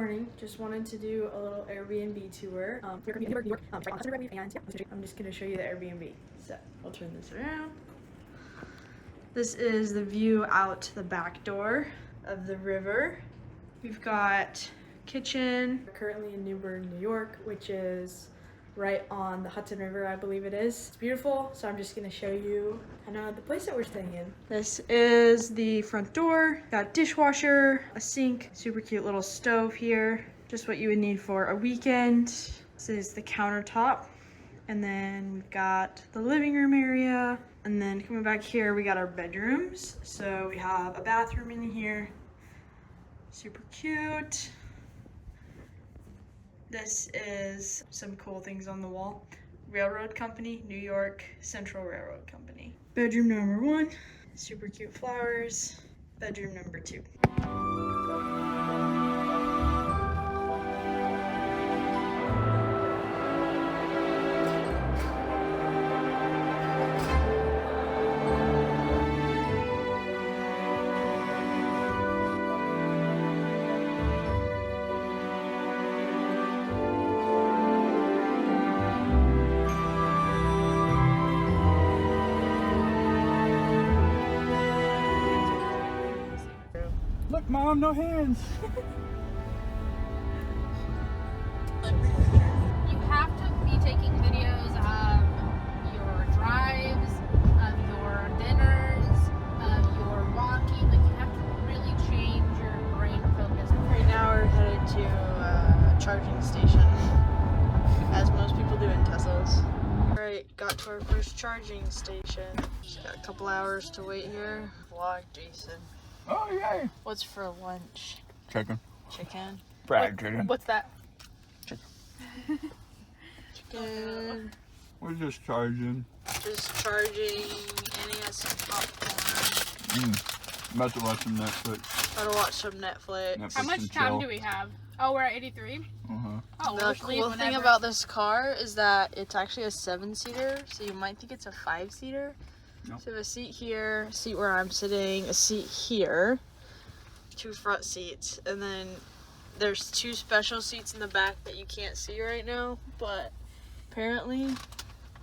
morning. Just wanted to do a little Airbnb tour. We're going to be in New York, right on Hudson River, and yeah, I'm just going to show you the Airbnb. So I'll turn this around. This is the view out the back door of the river. We've got kitchen. We're currently in Newburgh, New York, which is right on the Hudson River, I believe it is. It's beautiful, so I'm just gonna show you kind of the place that we're staying in. This is the front door. Got dishwasher, a sink, super cute little stove here. Just what you would need for a weekend. This is the countertop. And then we've got the living room area. And then coming back here, we got our bedrooms. So we have a bathroom in here. Super cute. This is some cool things on the wall. Railroad Company, New York Central Railroad Company. Bedroom number 1, super cute flowers. Bedroom number 2. Look, Mom, no hands. You have to be taking videos of your drives, of your dinners, of your walking. Like, you have to really change your brain focus. Right now we're headed to a charging station, as most people do in Teslas. Alright, got to our first charging station. Just got a couple hours to wait here. Vlog Jason. Oh, yay. What's for lunch? Chicken. Chicken? Fried chicken. What's that? Chicken. We're just charging. Just charging, and he has some popcorn. About to watch some Netflix. Gotta watch some Netflix. How much and time chill. do we have? Oh, we're at 83? Uh-huh. Oh, The we'll just leave cool thing whenever. about this car is that it's actually a 7-seater, so you might think it's a 5-seater. Nope. So I have a seat here, a seat where I'm sitting, a seat here, 2 front seats, and then there's 2 special seats in the back that you can't see right now, but apparently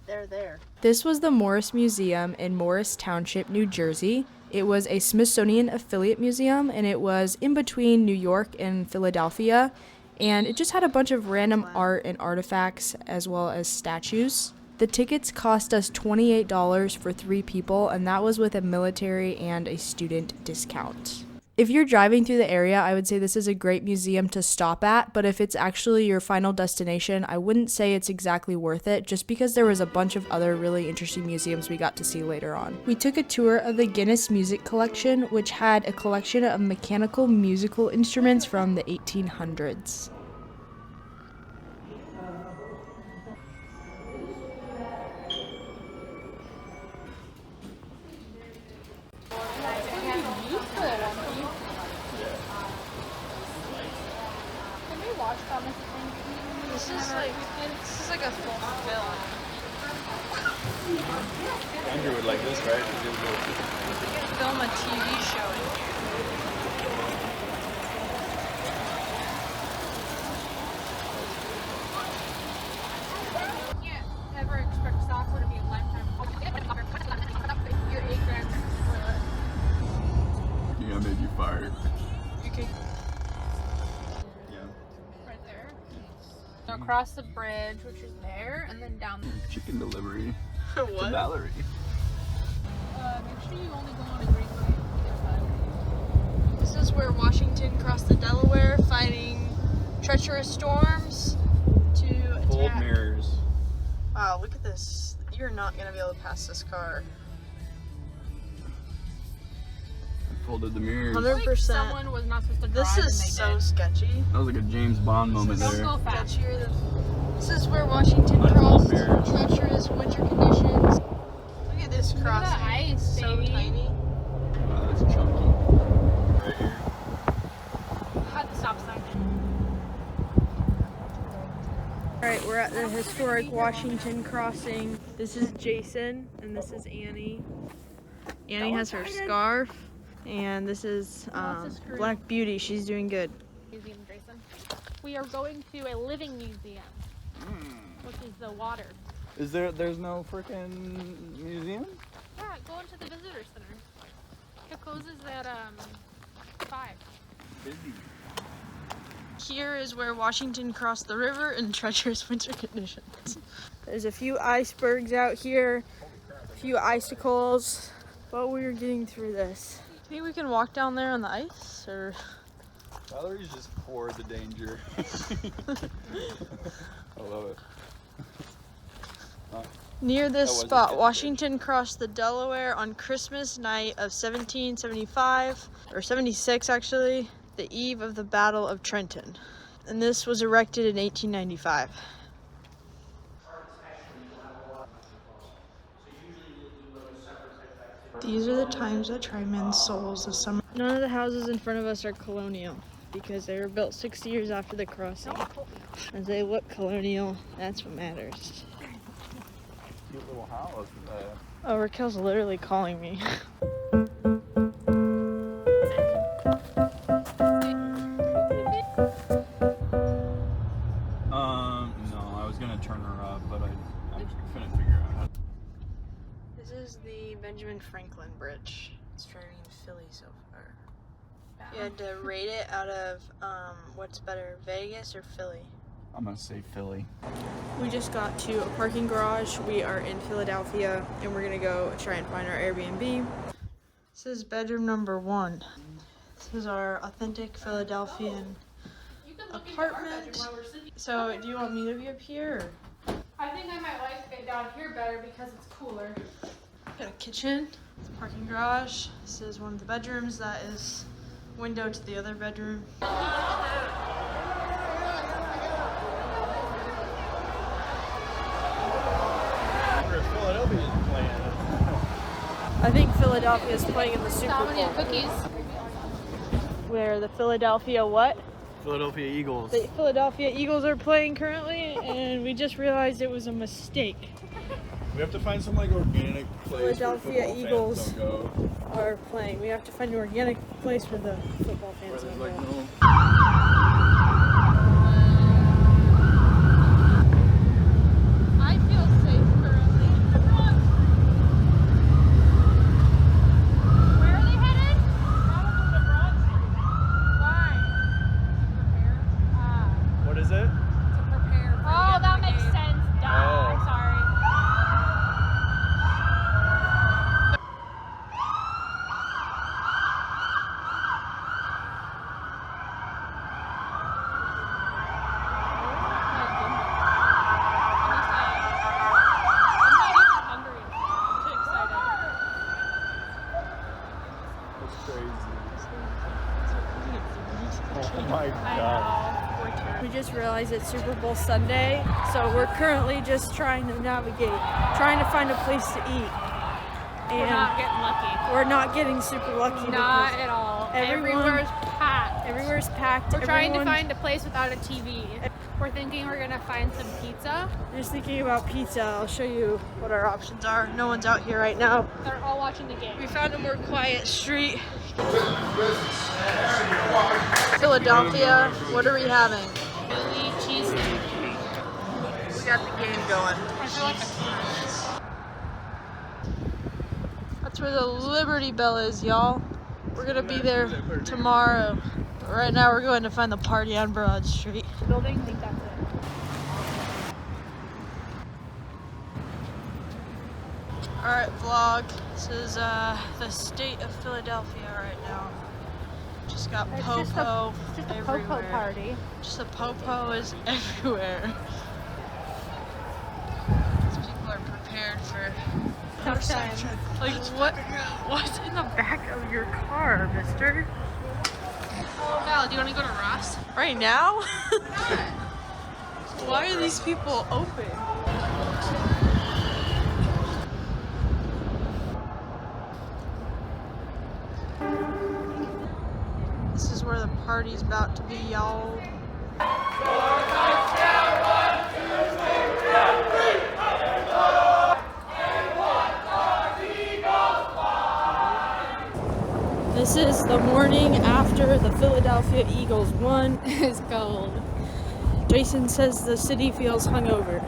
they're there. This was the Morris Museum in Morris Township, New Jersey. It was a Smithsonian affiliate museum, and it was in between New York and Philadelphia, and it just had a bunch of random art and artifacts as well as statues. The tickets cost us $28 for 3 people, and that was with a military and a student discount. If you're driving through the area, I would say this is a great museum to stop at, but if it's actually your final destination, I wouldn't say it's exactly worth it, just because there was a bunch of other really interesting museums we got to see later on. We took a tour of the Guinness Music Collection, which had a collection of mechanical musical instruments from the 1800s. Can we watch Thomas? This is like a full film. Andrew would like this, right? We could film a TV show in here. You can't ever expect software to be a lifetime. Your 8 grand for Yeah, made you fire. You can Yeah. right there. Across the bridge, which is there, and then down. Chicken delivery to what? Valerie. Make sure you only go on a greenway. This is where Washington crossed the Delaware, fighting treacherous storms to Full attack. mirrors. Wow, look at this. You're not gonna be able to pass this car. Folded the mirrors. 100%. Someone was not supposed to drive. This and is they so did. sketchy. That was like a James Bond moment Don't there. go fast. Sketchier than. This is where Washington Unfold crossed mirrors. treacherous winter conditions. Look at this Look at crossing. the ice, So baby. tiny. Wow, that's chunky. Right here. At the stop sign. Alright, we're at the historic Washington crossing. This is Jason, and this is Annie. Annie has her scarf, and this is Black Beauty. She's doing good. Museum Jason. we are going to a living museum, which is the water. There's no freaking museum? Yeah, go into the visitor center. It closes at 5. Busy. Here is where Washington crossed the river in treacherous winter conditions. There's a few icebergs out here, a few icicles, but we're getting through this. Think we can walk down there on the ice, or? Valerie's just for the danger. I love it. Near this was a spot, good Washington crossed the Delaware on Christmas night of 1775, or 76 actually, the eve of the Battle of Trenton. And this was erected in 1895. These are the times that try men's souls this summer. None of the houses in front of us are colonial because they were built 60 years after the crossing. As they look colonial, that's what matters. Cute little house. Oh, Raquel's literally calling me. No, I was gonna turn her up, but I couldn't figure out how. This is the Benjamin Franklin Bridge. It's driving Philly so far. You had to rate it out of what's better, Vegas or Philly? I'm gonna say Philly. We just got to a parking garage. We are in Philadelphia and we're gonna go try and find our Airbnb. This is bedroom number 1. This is our authentic Philadelphian apartment. So do you want me to be up here? I think I might like it down here better because it's cooler. Got a kitchen, parking garage. This is one of the bedrooms. That is window to the other bedroom. I think Philadelphia is playing in the Super How many Bowl. cookies? Where the Philadelphia what? Philadelphia Eagles. The Philadelphia Eagles are playing currently, and we just realized it was a mistake. We have to find some like organic place Philadelphia where Eagles football fans don't go. are playing. We have to find an organic place where the football Where fans there's don't like go. no. I feel safe currently. Where are they headed? Probably to Broad Street. Why? To prepare. What is it? To prepare. Oh, that makes sense. Duh. Oh. I'm sorry. That's crazy. Oh my god. We just realized it's Super Bowl Sunday, so we're currently just trying to navigate, trying to find a place to eat. We're And not getting lucky. we're not getting super lucky. Not because at all. everyone- Everywhere's packed. everywhere's packed. We're trying to everyone- find a place without a TV. We're thinking we're gonna find some pizza. Just thinking about pizza. I'll show you what our options are. No one's out here right now. They're all watching the game. We found a more quiet street. Philadelphia, what are we having? Philly cheesesteak. We got the game going. I feel like That's where the Liberty Bell is, y'all. We're gonna be there tomorrow. But right now we're going to find the party on Broad Street. a building. I think that's it. Alright, vlog. This is the state of Philadelphia right now. Just got popo everywhere. party. Just the popo is everywhere. These people are prepared for Tough times. like what's in the back of your car, mister? Oh, Val, do you want to go to Ross? Right now? Why are these people open? This is where the party's about to be, y'all. This is the morning after the Philadelphia Eagles won. It's cold. Jason says the city feels hungover.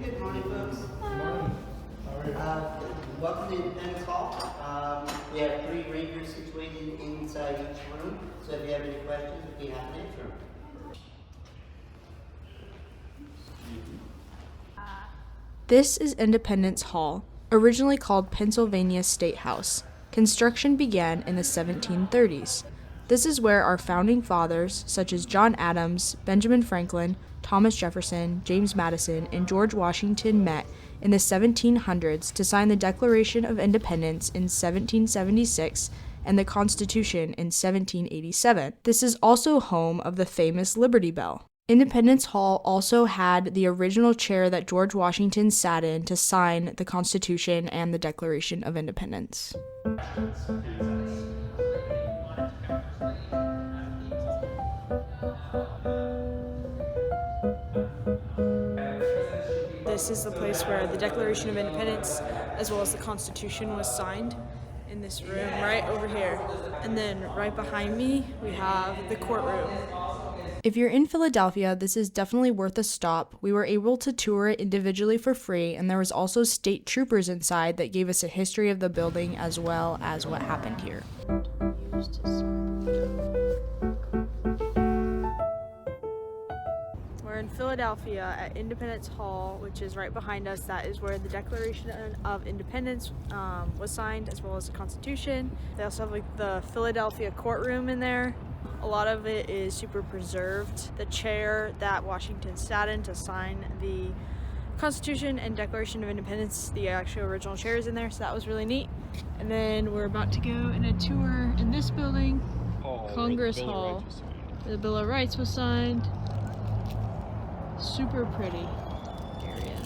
Good morning, folks. Good morning. Welcome to Independence Hall. We have 3 rangers situated inside each room, so if you have any questions, we'd be happy to answer them. This is Independence Hall, originally called Pennsylvania State House. Construction began in the 1730s. This is where our founding fathers, such as John Adams, Benjamin Franklin, Thomas Jefferson, James Madison, and George Washington met in the 1700s to sign the Declaration of Independence in 1776 and the Constitution in 1787. This is also home of the famous Liberty Bell. Independence Hall also had the original chair that George Washington sat in to sign the Constitution and the Declaration of Independence. This is the place where the Declaration of Independence as well as the Constitution was signed, in this room right over here. And then right behind me we have the courtroom. If you're in Philadelphia, this is definitely worth a stop. We were able to tour it individually for free, and there was also state troopers inside that gave us a history of the building as well as what happened here. We're in Philadelphia at Independence Hall, which is right behind us. That is where the Declaration of Independence was signed, as well as the Constitution. They also have like the Philadelphia courtroom in there. A lot of it is super preserved. The chair that Washington sat in to sign the Constitution and Declaration of Independence, the actual original chair is in there, so that was really neat. And then we're about to go in a tour in this building, Congress Hall. The Bill of Rights was signed. Super pretty area.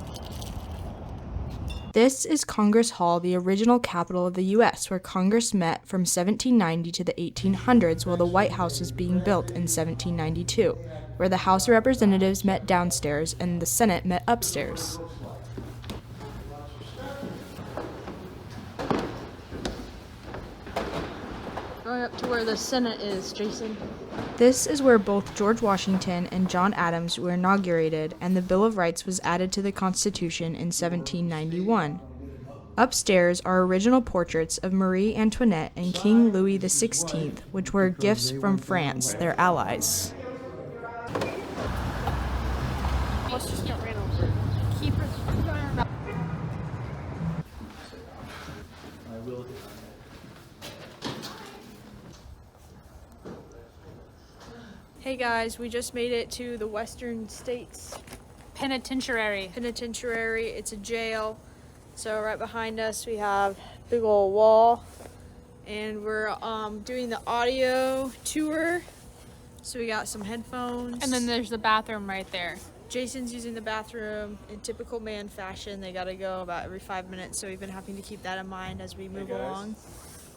This is Congress Hall, the original capital of the U.S., where Congress met from 1790 to the 1800s while the White House was being built in 1792, where the House of Representatives met downstairs and the Senate met upstairs. Going up to where the Senate is, Jason. This is where both George Washington and John Adams were inaugurated, and the Bill of Rights was added to the Constitution in 1791. Upstairs are original portraits of Marie Antoinette and King Louis XVI, which were gifts from France, their allies. Let's just get ran over. Keep her. Hey guys, we just made it to the Western States Penitentiary. Penitentiary. It's a jail. So right behind us we have a big old wall, and we're doing the audio tour. So we got some headphones. And then there's the bathroom right there. Jason's using the bathroom in typical man fashion. They gotta go about every 5 minutes, so we've been having to keep that in mind as we move along.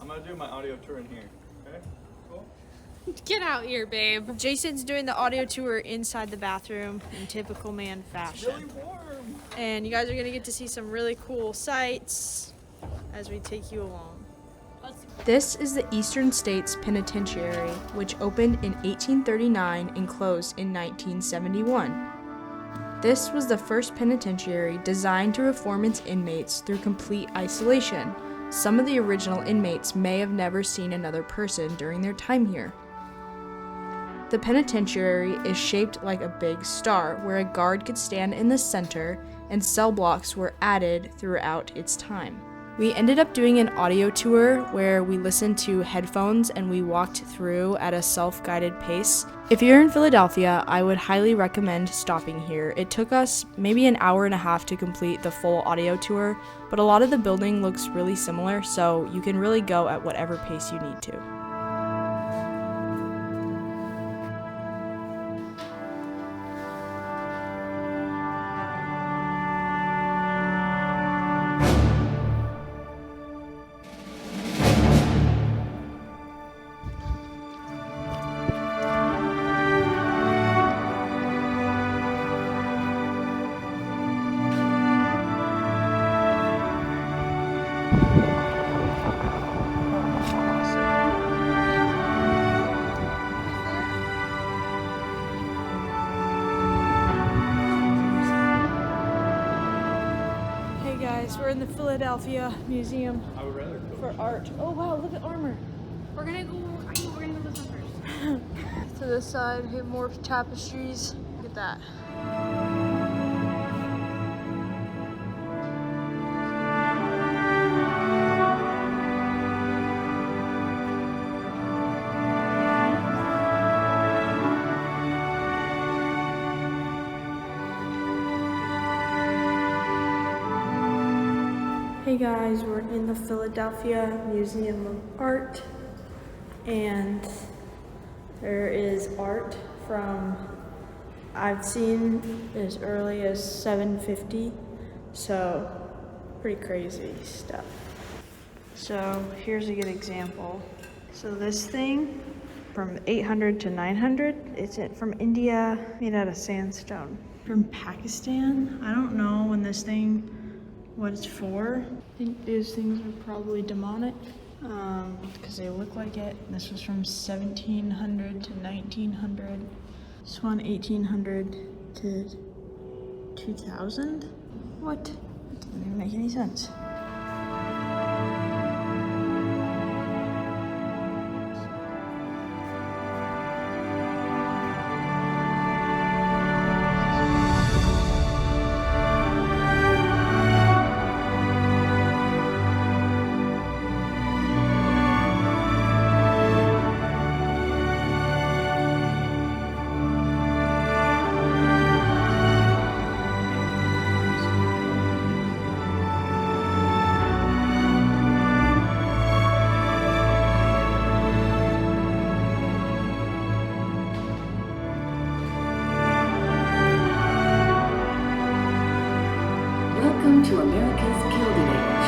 I'm gonna do my audio tour in here. Okay? Cool. Get out here, babe. Jason's doing the audio tour inside the bathroom in typical man fashion. Really warm. And you guys are gonna get to see some really cool sights as we take you along. This is the Eastern States Penitentiary, which opened in 1839 and closed in 1971. This was the first penitentiary designed to reform its inmates through complete isolation. Some of the original inmates may have never seen another person during their time here. The penitentiary is shaped like a big star, where a guard could stand in the center, and cell blocks were added throughout its time. We ended up doing an audio tour where we listened to headphones and we walked through at a self-guided pace. If you're in Philadelphia, I would highly recommend stopping here. It took us maybe an hour and a half to complete the full audio tour, but a lot of the building looks really similar, so you can really go at whatever pace you need to. Hey guys, we're in the Philadelphia Museum I would rather for art. Oh wow, look at armor. We're gonna go this one first. To this side, here more tapestries. Look at that. Hey guys, we're in the Philadelphia Museum of Art, and there is art from, I've seen as early as 750, so pretty crazy stuff. So here's a good example. So this thing from 800 to 900, it's from India, made out of sandstone. From Pakistan, I don't know when this thing, what it's for. I think these things are probably demonic because they look like it. This was from 1700 to 1900. This one 1800 to 2000. What? That doesn't even make any sense. Welcome to America's Gilded Age.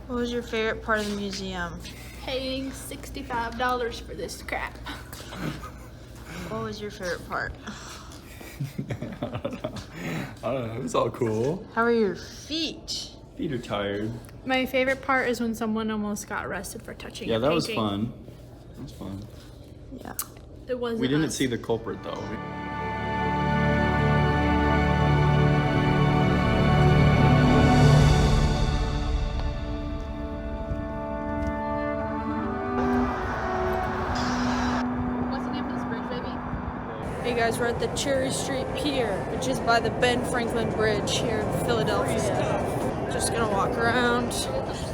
What was your favorite part of the museum? Paying $65 for this crap. What was your favorite part? I don't know. It was all cool. How are your feet? Feet are tired. My favorite part is when someone almost got arrested for touching Yeah, a that was painting. fun. That was fun. Yeah. It wasn't We didn't us. see the culprit though. What's the name of this bridge, baby? Hey guys, we're at the Cherry Street Pier, which is by the Ben Franklin Bridge here in Philadelphia. Just gonna walk around.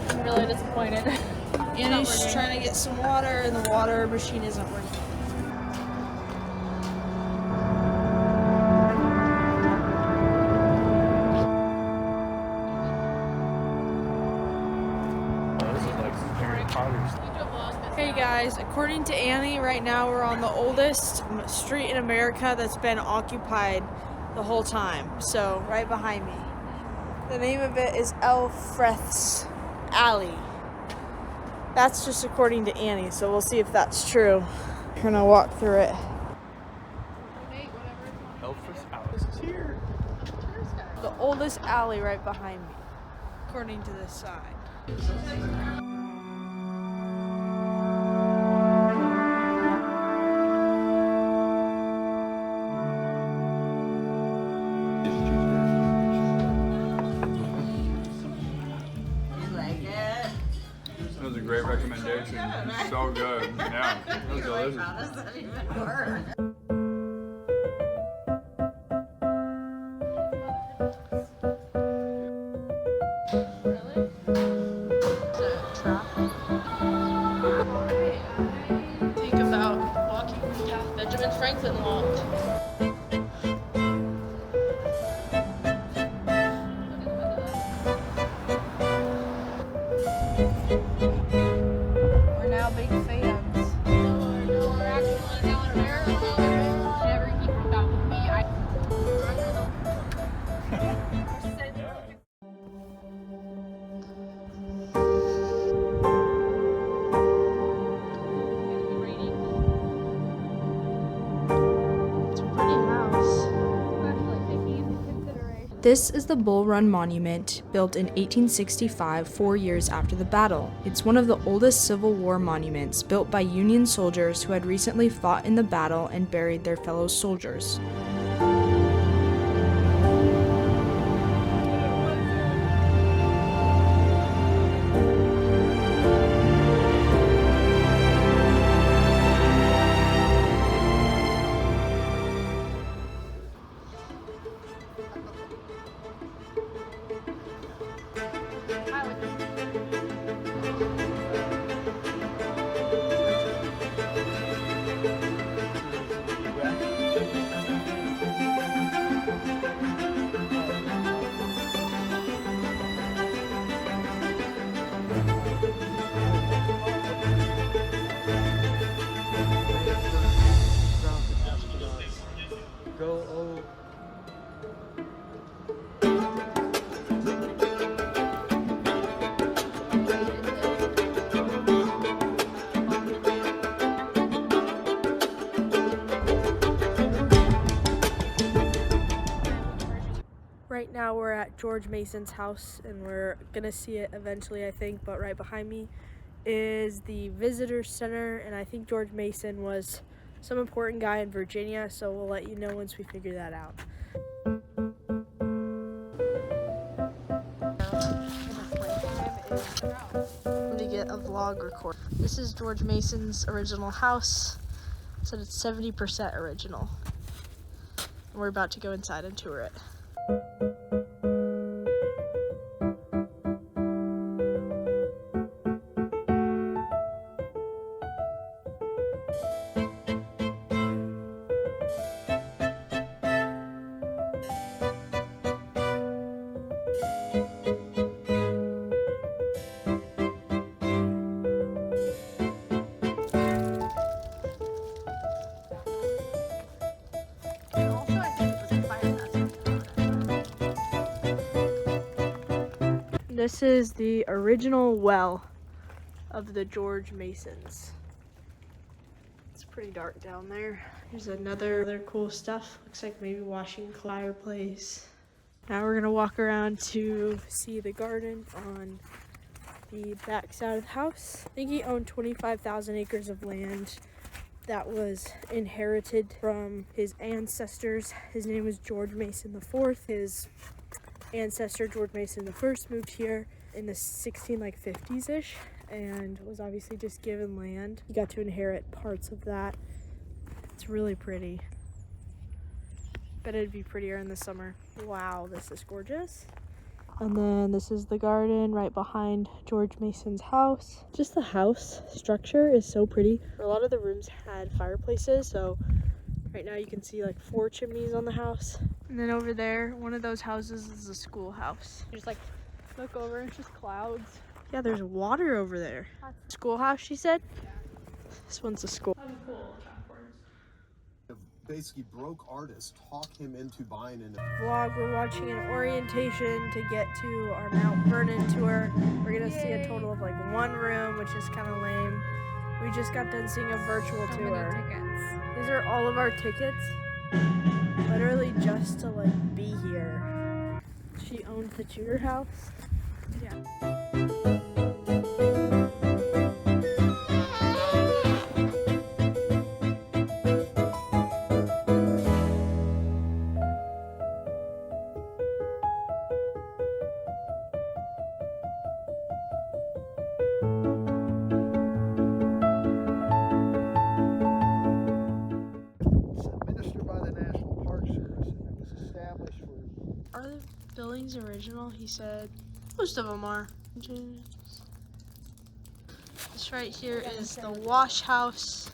I'm really disappointed. Annie's trying to get some water, and the water machine isn't working. Hey guys, according to Annie, right now we're on the oldest street in America that's been occupied the whole time. So, right behind me. The name of it is Elfreth's Alley. That's just according to Annie, so we'll see if that's true. We're gonna walk through it. Elfreth's Alice is here. The oldest alley right behind me, according to this sign. That was a great recommendation. So good. Yeah, it was delicious. Think about walking the path Benjamin Franklin walked. We're now big fans. We're actually going down America. Whenever he broke out with me, This is the Bull Run Monument, built in 1865, 4 years after the battle. It's one of the oldest Civil War monuments built by Union soldiers who had recently fought in the battle and buried their fellow soldiers. Right now we're at George Mason's house and we're gonna see it eventually, I think, but right behind me is the visitor center, and I think George Mason was some important guy in Virginia, so we'll let you know once we figure that out. I'm gonna get a vlog record. This is George Mason's original house. It said it's 70% original. And we're about to go inside and tour it. This is the original well of the George Masons. It's pretty dark down there. Here's other cool stuff. Looks like maybe washing fireplace. Now we're gonna walk around to see the garden on the back side of the house. I think he owned 25,000 acres of land that was inherited from his ancestors. His name was George Mason IV. His ancestor George Mason I moved here in the 50s-ish and was obviously just given land. He got to inherit parts of that. It's really pretty. Bet it'd be prettier in the summer. Wow, this is gorgeous. And then this is the garden right behind George Mason's house. Just the house structure is so pretty. A lot of the rooms had fireplaces, so right now you can see like 4 chimneys on the house. And then over there, one of those houses is a schoolhouse. You just like look over and it's just clouds. Yeah, there's water over there. Schoolhouse, she said? Yeah. This one's a school. Basically broke artists talk him into buying an Vlog, we're watching an orientation to get to our Mount Vernon tour. We're gonna see a total of like 1 room, which is kind of lame. We just got done seeing a virtual tour. These are all of our tickets. Literally just to like be here. She owned the Tudor house. Yeah. Are the buildings original? He said most of them are. This right here is the wash house.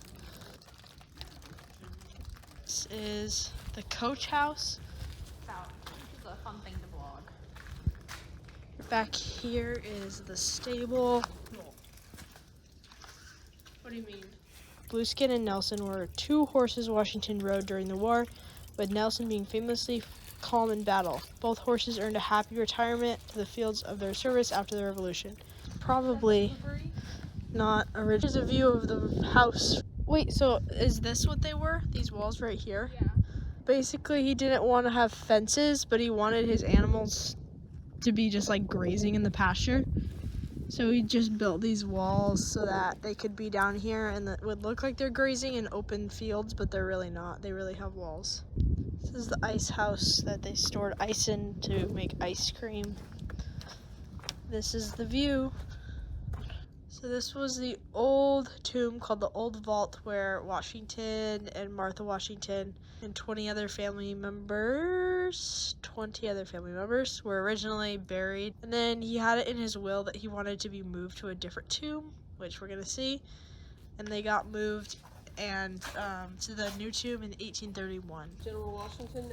This is the coach house. This is a fun thing to vlog. Back here is the stable. What do you mean? Blueskin and Nelson were 2 horses Washington rode during the war, with Nelson being famously calm in battle. Both horses earned a happy retirement to the fields of their service after the Revolution. Probably not original. Here's a view of the house. Wait, so is this what they were? These walls right here? Yeah. basically he didn't want to have fences, but he wanted his animals to be just like grazing in the pasture. So he just built these walls so that they could be down here and it would look like they're grazing in open fields, but they're really not. They really have walls. This is the ice house that they stored ice in to make ice cream. This is the view. So this was the old tomb called the Old Vault where Washington and Martha Washington and 20 other family members were originally buried. And then he had it in his will that he wanted to be moved to a different tomb, which we're gonna see. And they got moved and to the new tomb in 1831. General Washington,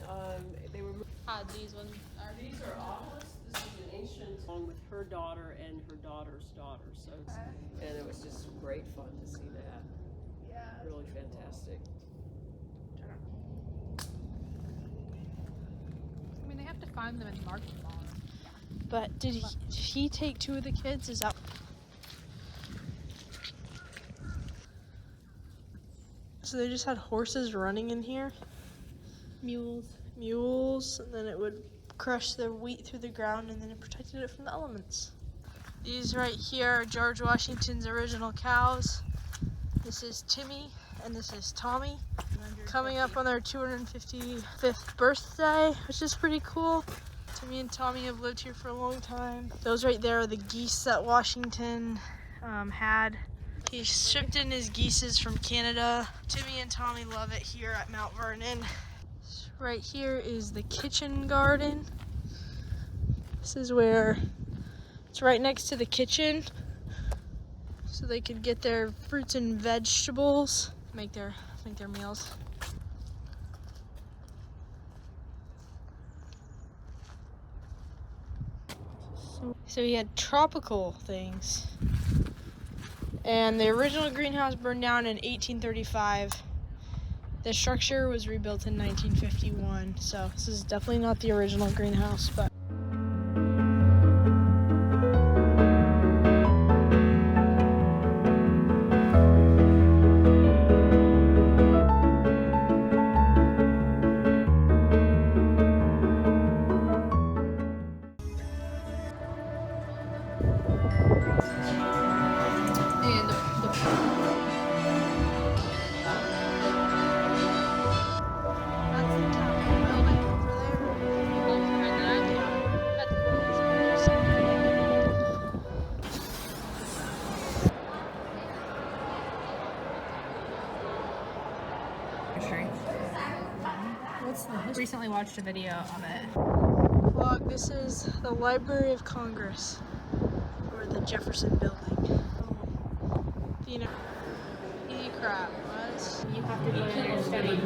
they were These ones are. these are obelisks. This is an ancient along with her daughter and her daughter's daughter. So, and it was just great fun to see that. Yeah. Really fantastic. I mean, they have to find them and mark them all. But did he take 2 of the kids? Is that? So they just had horses running in here? Mules, and then it would crush the wheat through the ground and then it protected it from the elements. These right here are George Washington's original cows. This is Timmy and this is Tommy coming up on their 255th birthday, which is pretty cool. Timmy and Tommy have lived here for a long time. Those right there are the geese that Washington had. He shipped in his geeses from Canada. Timmy and Tommy love it here at Mount Vernon. Right here is the kitchen garden. This is where it's right next to the kitchen, so they could get their fruits and vegetables, make their meals. So he had tropical things. And the original greenhouse burned down in 1835. The structure was rebuilt in 1951, so this is definitely not the original greenhouse, but Recently watched a video of it. Vlog, this is the Library of Congress, or the Jefferson Building. You know, crap was. You have to go in there and study.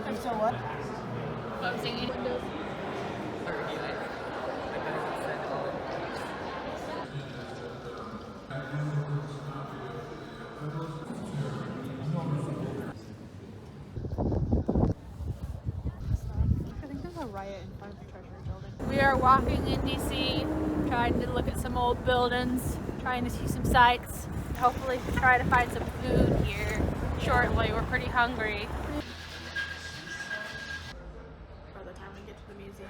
And so what? I'm singing. We are walking in DC, trying to look at some old buildings, trying to see some sights, hopefully try to find some food here shortly. We're pretty hungry. By the time we get to the museum.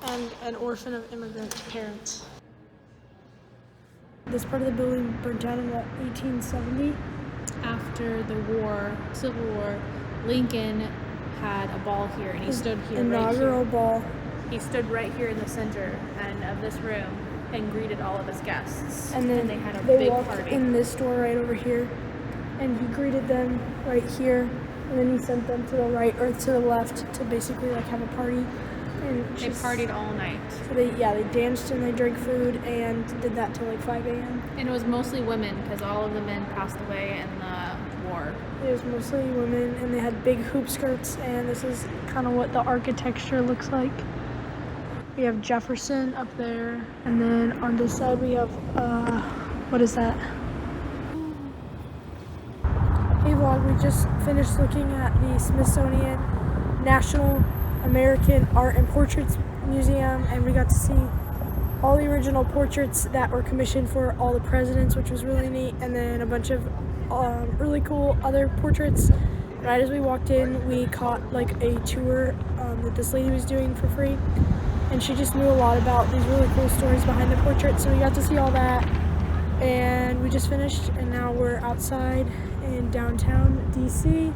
and an orphan of immigrant parents. This part of the building burnt down in what, 1870? After the war, Civil War, Lincoln had a ball here, and he stood here Inaugural right here. ball. He stood right here in the center and of this room and greeted all of his guests. And then they had a they big walked party. in this door right over here, and he greeted them right here, and then he sent them to the right or to the left to basically like have a party. And They partied all night. So they danced and they drank food and did that till like 5 a.m. And it was mostly women because all of the men passed away in the war. It was mostly women, and they had big hoop skirts, and this is kind of what the architecture looks like. We have Jefferson up there, and then on this side we have, what is that? Hey vlog, we just finished looking at the Smithsonian National American Art and Portraits Museum, and we got to see all the original portraits that were commissioned for all the presidents, which was really neat, and then a bunch of really cool other portraits. Right as we walked in, we caught like a tour that this lady was doing for free, and she just knew a lot about these really cool stories behind the portraits, so we got to see all that. And we just finished, and now we're outside in downtown DC.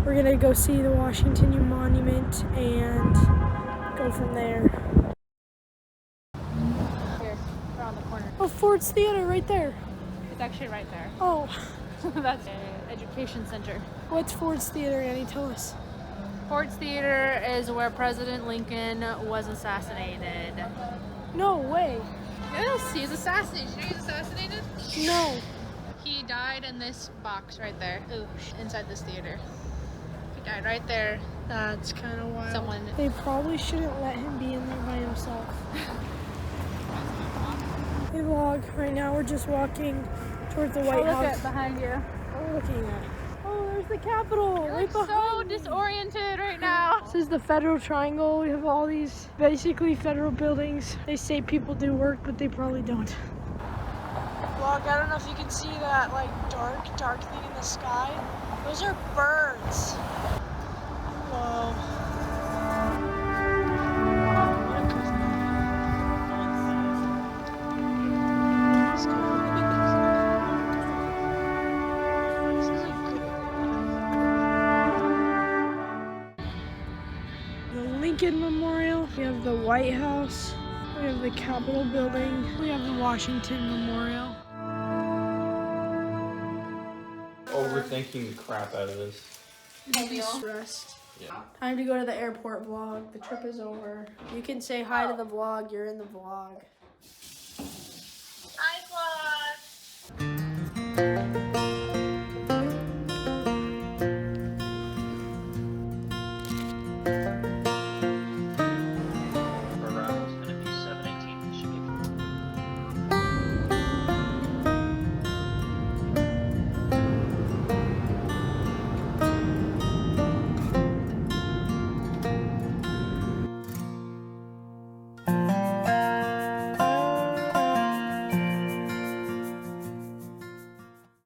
We're gonna go see the Washington Monument and go from there. Here, around the corner. Oh, Ford's Theater right there. It's actually right there. Oh, That's an education center. what's Ford's Theater, Annie? Tell us. Ford's Theater is where President Lincoln was assassinated. No way. Yes, he was assassinated. You know he was assassinated? No. He died in this box right there. Ooh, inside this theater. He died right there. That's kind of wild. Someone. They probably shouldn't let him be in there by himself. Hey vlog, right now we're just walking towards the White Look House. at behind you. What are we looking at? Oh, there's the Capitol You're right like so behind me. disoriented right now. This is the Federal Triangle. We have all these basically federal buildings. They say people do work, but they probably don't. Vlog, I don't know if you can see that like dark thing in the sky. Those are birds. Whoa. The Lincoln Memorial. We have the White House. We have the Capitol building. We have the Washington Memorial. Overthinking the crap out of this. Don't be stressed. Yeah. Time to go to the airport vlog. The trip is over. You can say hi to the vlog. You're in the vlog.